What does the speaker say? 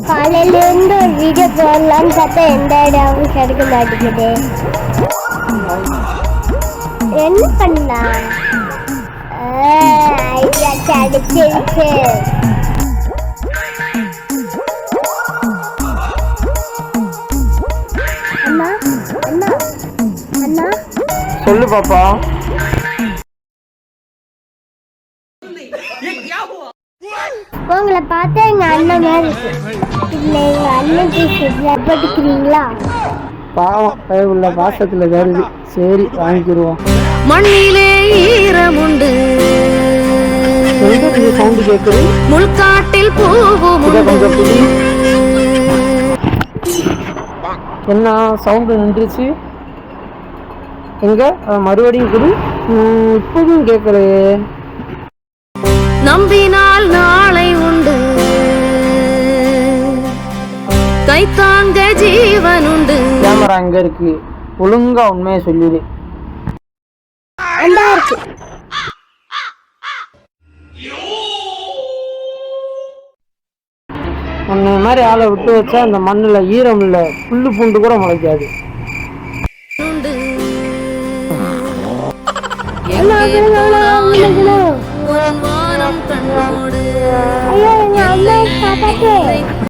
காலையில இருந்து ஒரு வீடியோ போடலாம்னு பார்த்தா எந்த ஐடியாவும் கிடைக்க மாட்டேங்குது. என்ன பண்ணலாம்? ஐடியா கிடைச்சிருச்சு. அண்ணா அண்ணா அண்ணா சொல்லு பாப்பா. உங்களை பார்த்தா எங்க அண்ணன் மாதிரி இருக்கு. இல்ல எங்க அண்ணனுக்கு படிக்கிறீங்களா? பாவம் உள்ள வாசத்துல வருது. சரி வாங்கிடுவோம். மண்ணிலே ஈரமுண்டு, சவுண்டு கேட்குது. முள்காட்டில் பூவும் கொஞ்சம் என்ன சவுண்டு நின்றுச்சு? எங்க மறுபடியும் குரு இப்போதும் கேட்கலையே. நம்பினால் நாளை உண்டு, கைத்தாங்க ஜீவன் உண்டு. கேமரா எங்க இருக்கு? ஒழுங்கா உண்மையை சொல்லிடு. உன்னை மாதிரி ஆளை விட்டு வச்சா அந்த மண்ணுல ஈரம் இல்ல, புல்லு பூண்டு கூட முளைக்காது. வானம் கண்ணோடு ஐயோ எங்க அண்ணன்